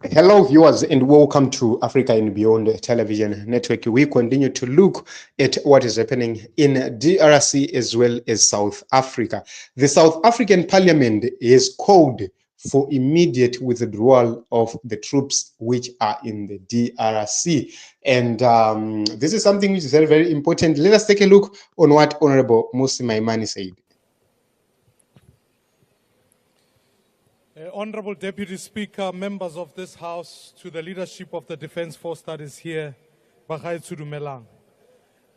Hello, viewers, and welcome to Africa and Beyond Television Network. We continue to look at what is happening in DRC as well as South Africa. The South African Parliament has called for immediate withdrawal of the troops which are in the DRC. And this is something which is very, very important. Let us take a look on what Honorable Hon Maimane said. Honorable Deputy Speaker, members of this House, to the leadership of the Defence Force that is here,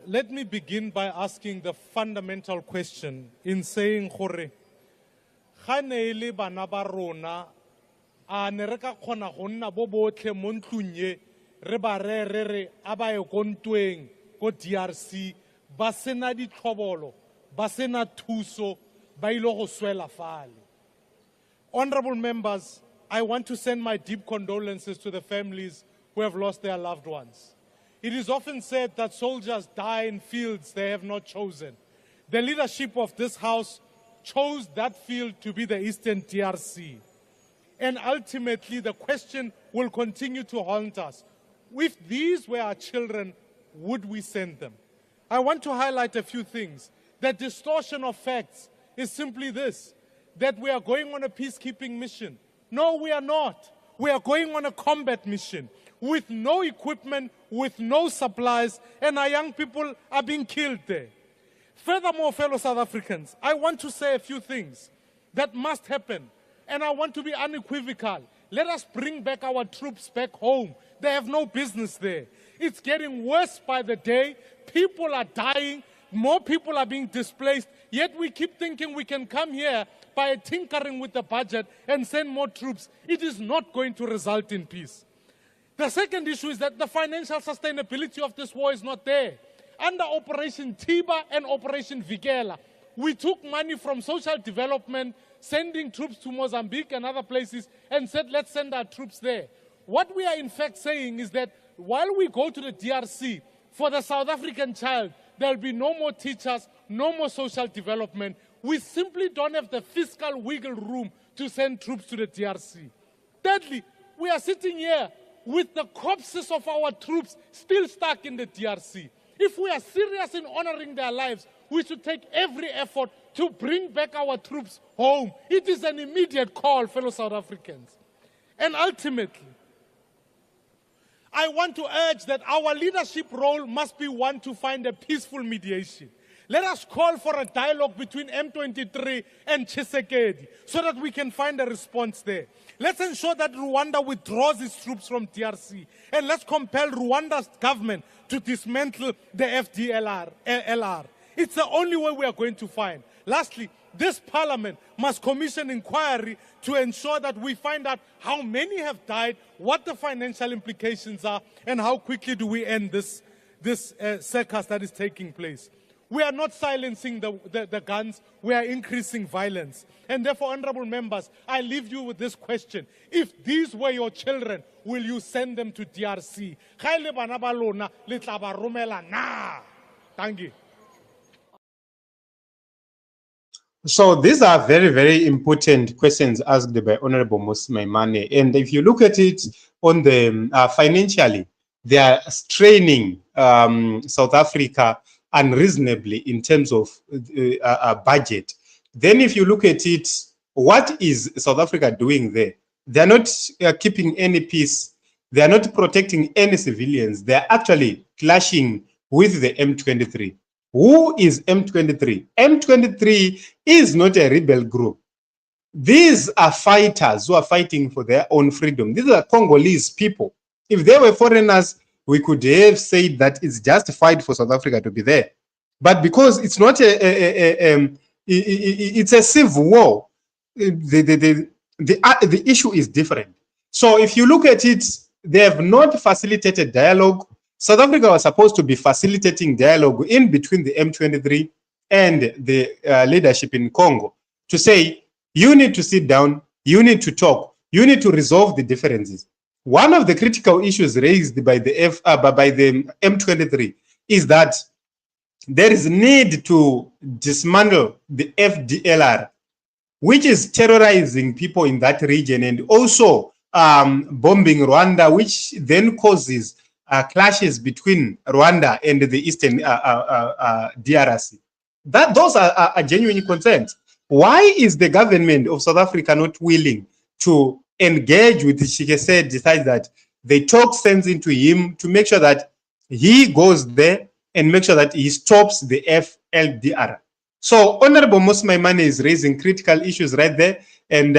let me begin by asking the fundamental question in saying, Gore, Khaneile bana ba rona a ne re ka khona go nna bo botlhe mo ntlunye re ba re a ba ye ko ntweng ko DRC ba sena ditlhobolo ba sena thuso ba ile go swela fale. Honorable members, I want to send my deep condolences to the families who have lost their loved ones. It is often said that soldiers die in fields they have not chosen. The leadership of this House chose that field to be the Eastern DRC. And ultimately, the question will continue to haunt us. If these were our children, would we send them? I want to highlight a few things. The distortion of facts is simply this, that we are going on a peacekeeping mission. No, we are not. We are going on a combat mission with no equipment, with no supplies, and our young people are being killed there. Furthermore, fellow South Africans, I want to say a few things that must happen, and I want to be unequivocal. Let us bring back our troops back home. They have no business there. It's getting worse by the day. People are dying. More people are being displaced, yet we keep thinking we can come here by tinkering with the budget and send more troops. It is not going to result in peace. The second issue is that the financial sustainability of this war is not there. Under Operation Tiba and Operation Vikela, we took money from social development, sending troops to Mozambique and other places, and said, let's send our troops there. What we are in fact saying is that while we go to the DRC, for the South African child, there will be no more teachers, no more social development. We simply don't have the fiscal wiggle room to send troops to the DRC. Thirdly, we are sitting here with the corpses of our troops still stuck in the DRC. If we are serious in honoring their lives, we should take every effort to bring back our troops home. It is an immediate call, fellow South Africans. And ultimately, I want to urge that our leadership role must be one to find a peaceful mediation. Let us call for a dialogue between M23 and Tshisekedi so that we can find a response there. Let's ensure that Rwanda withdraws its troops from DRC, and let's compel Rwanda's government to dismantle the FDLR. It's the only way we are going to find. Lastly, this parliament must commission inquiry to ensure that we find out how many have died, what the financial implications are, and how quickly do we end this circus that is taking place. We are not silencing the guns, we are increasing violence. And therefore, honorable members, I leave you with this question. If these were your children, will you send them to DRC? Thank you. So these are very, very important questions asked by Honorable Hon Maimane. And if you look at it on the financially, they are straining South Africa unreasonably in terms of budget. Then if you look at it, what is South Africa doing there? They are not keeping any peace. They are not protecting any civilians. They are actually clashing with the M23. Who is M23? M23 is not a rebel group. These are fighters who are fighting for their own freedom. These are Congolese people. If they were foreigners, we could have said that it's justified for South Africa to be there. But because it's not it's a civil war, the issue is different. So if you look at it, they have not facilitated dialogue. South Africa was supposed to be facilitating dialogue in between the M23 and the leadership in Congo to say, you need to sit down, you need to talk, you need to resolve the differences. One of the critical issues raised by the M23 is that there is need to dismantle the FDLR, which is terrorizing people in that region and also bombing Rwanda, which then causes clashes between Rwanda and the eastern DRC. Those are genuine concerns. Why is the government of South Africa not willing to engage with Chikese, decide that they talk sense into him to make sure that he goes there and make sure that he stops the FLDR? So Honorable Hon Maimane is raising critical issues right there. And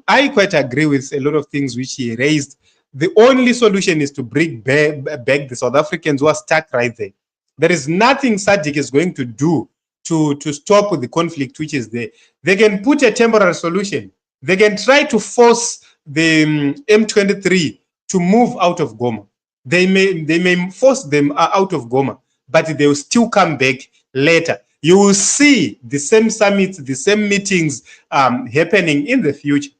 I quite agree with a lot of things which he raised. The only solution is to bring back the South Africans who are stuck right there. There is nothing SADC is going to do to stop the conflict which is there. They can put a temporary solution. They can try to force the M23 to move out of Goma. They may force them out of Goma, but they will still come back later. You will see the same summits, the same meetings happening in the future,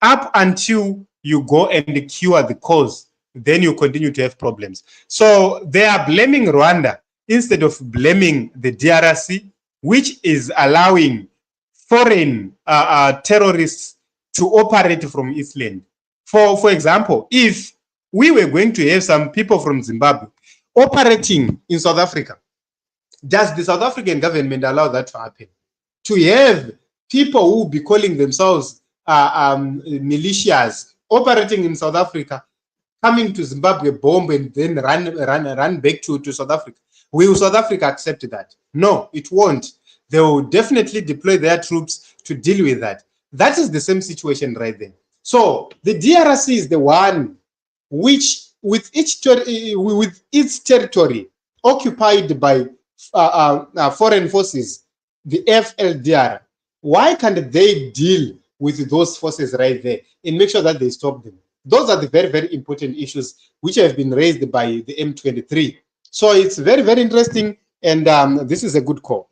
up until you go and cure the cause. Then you continue to have problems. So they are blaming Rwanda instead of blaming the DRC, which is allowing foreign terrorists to operate from its land. For example, if we were going to have some people from Zimbabwe operating in South Africa, does the South African government allow that to happen? To have people who will be calling themselves militias operating in South Africa, coming to Zimbabwe, bomb, and then run back to South Africa. Will South Africa accept that? No, it won't. They will definitely deploy their troops to deal with that. That is the same situation right there. So the DRC is the one which, with its territory occupied by foreign forces, the FLDR, why can't they deal with those forces right there and make sure that they stop them? Those are the very, very important issues which have been raised by the M23. So it's very, very interesting, and this is a good call.